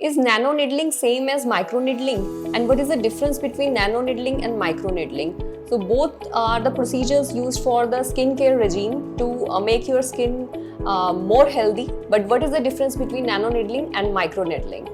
Is nano needling same as micro needling? And what is the difference between nano needling and micro needling? So both are the procedures used for the skincare regime to make your skin more healthy. But what is the difference between nano needling and micro needling?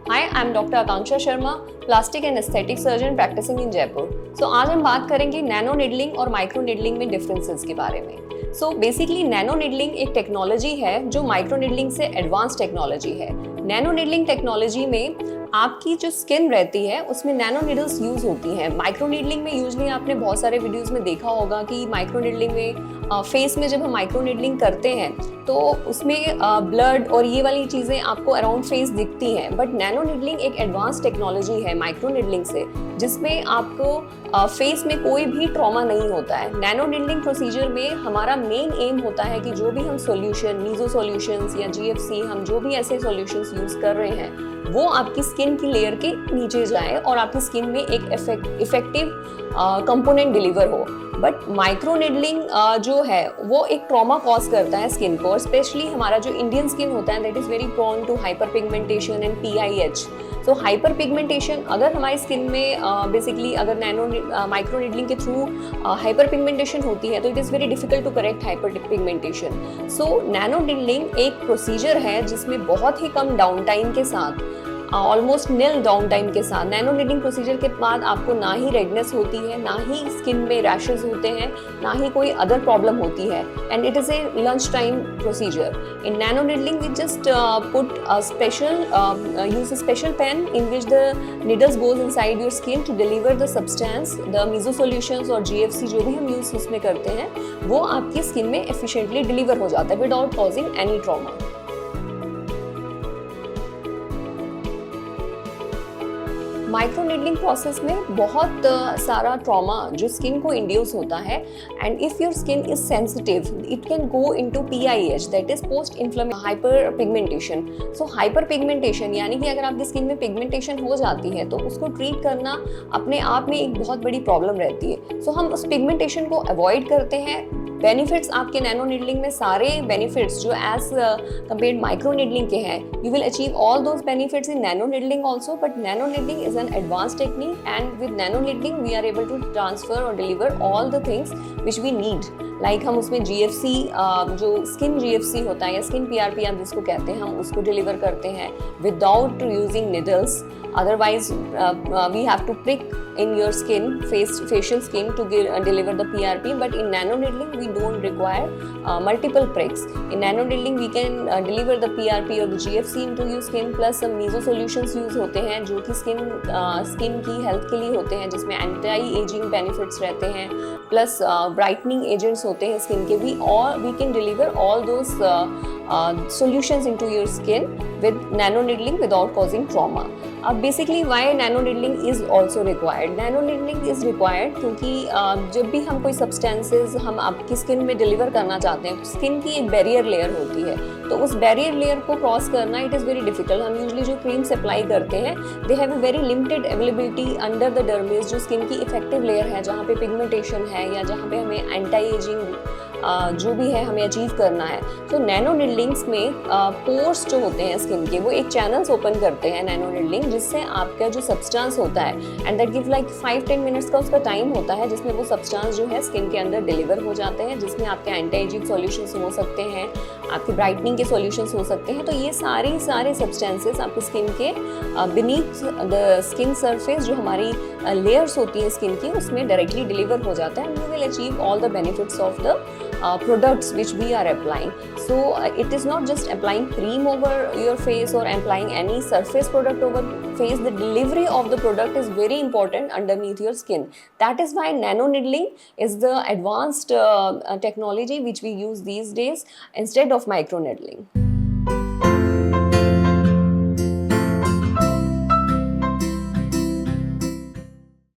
Hi, I'm Dr. Akanksha Sharma, plastic and aesthetic surgeon practising in Jaipur. So आज हम बात करेंगे nano needling और micro needling में differences के बारे में। So basically nano needling एक टेक्नोलॉजी है जो माइक्रो निडलिंग से एडवांस टेक्नोलॉजी है। नैनो निडलिंग टेक्नोलॉजी में आपकी जो स्किन रहती है उसमें नैनो निडल्स यूज होती हैं। माइक्रो निडलिंग में यूजली आपने बहुत सारे वीडियोस में देखा होगा कि माइक्रो निडलिंग में फेस में जब हम माइक्रो निडलिंग करते हैं तो उसमें ब्लड और ये वाली चीज़ें आपको अराउंड फेस दिखती हैं। बट नैनो निडलिंग एक एडवांस टेक्नोलॉजी है माइक्रो निडलिंग से, जिसमें आपको फेस में कोई भी ट्रॉमा नहीं होता है। नैनो निडलिंग प्रोसीजर में हमारा मेन एम होता है कि जो भी हम सॉल्यूशन, मीजो सॉल्यूशंस या जीएफसी, हम जो भी ऐसे सॉल्यूशंस यूज़ कर रहे हैं वो आपकी स्किन की लेयर के नीचे जाए और आपकी स्किन में एक इफेक्टिव कंपोनेंट डिलीवर हो। बट माइक्रो निडलिंग जो है वो एक ट्रॉमा कॉज करता है स्किन को, और स्पेशली हमारा जो इंडियन स्किन होता है that is very prone to hyperpigmentation and PIH। So hyperpigmentation अगर हमारी स्किन में बेसिकली अगर माइक्रो निडलिंग के थ्रू हाइपर पिगमेंटेशन होती है तो it is very difficult to correct hyperpigmentation. So nano needling एक प्रोसीजर है जिसमें बहुत ही कम डाउन टाइम के साथ, ऑलमोस्ट नील डाउन टाइम के साथ, नैनो निडलिंग प्रोसीजर के बाद आपको ना ही रेडनेस होती है, ना ही स्किन में रैशेज होते हैं, ना ही कोई अदर प्रॉब्लम होती है। And it is a lunch time procedure. In nano needling we just put a special use a special pen in which the needles goes inside your skin to deliver the substance, the meso solutions और GFC जो भी हम use उसमें करते हैं वो आपकी skin में एफिशिएंटली डिलीवर हो जाता है without causing any trauma. Micro needling process में बहुत सारा ट्रॉमा जो स्किन को इंड्यूस होता है, and if your skin is sensitive it can go into PIH, that is post inflammation hyper pigmentation. So hyper pigmentation यानी कि अगर आपकी स्किन में पिगमेंटेशन हो जाती है तो उसको ट्रीट करना अपने आप में एक बहुत बड़ी प्रॉब्लम रहती है। सो हम उस पिगमेंटेशन को अवॉइड करते हैं। बेनिफिट्स आपके नैनो निडलिंग में सारे बेनिफिट्स जो एज कंपेयर्ड माइक्रो निडलिंग के हैं, you will achieve all those benefits in nano needling also. But nano needling is an advance technique and with nano needling we are able to transfer और deliver all the things which we need. Like हम उसमें GFC जो skin GFC होता है या skin PRP आप जिसको कहते हैं, हम उसको डिलीवर करते हैं without using needles. Otherwise, we have to prick in your skin, facial skin to deliver the PRP. But in nano needling, we don't require multiple pricks. In nano needling, we can deliver the PRP or the GFC into your skin. Plus some meso solutions use होते हैं जो कि skin की health के लिए होते हैं, जिसमें anti-aging benefits रहते हैं, plus brightening agents होते हैं skin के भी, और we can deliver all those solutions into your skin with nano needling without causing trauma. अब basically why nano needling is also required. Nano needling is required क्योंकि जब भी हम कोई सब्सटेंसेज हम आपकी स्किन में डिलीवर करना चाहते हैं, स्किन की एक बैरियर लेयर होती है, तो उस बैरियर लेयर को क्रॉस करना इट इज़ वेरी डिफिकल्ट। हम यूजली जो क्रीम्स अप्लाई करते हैं they have a very limited availability under the dermis, जो स्किन की इफेक्टिव लेयर है जहाँ पे पिगमेंटेशन है या जहाँ पे हमें एंटी एजिंग जो भी है हमें अचीव करना है। तो नैनो निडलिंग्स में पोर्स जो होते हैं स्किन के वो एक चैनल्स ओपन करते हैं नैनो निडलिंग, जिससे आपका जो सब्सटेंस होता है, and that give like 5-10 minutes का उसका टाइम होता है जिसमें वो सब्सटेंस जो है स्किन के अंदर डिलीवर हो जाते हैं, जिसमें आपके एंटी एजिंग सॉल्यूशंस हो सकते हैं, आपकी ब्राइटनिंग के सॉल्यूशंस हो सकते हैं। तो ये सारे सब्सटेंसेस आपकी स्किन के बीनीथ द स्किन सरफेस जो हमारी लेयर्स होती हैं स्किन की उसमें डायरेक्टली डिलीवर हो जाता है, and you will achieve all the benefits of the products which we are applying. So it is not just applying cream over your face or applying any surface product over face. The delivery of the product is very important underneath your skin. That is why nano needling is the advanced technology which we use these days instead of micro needling.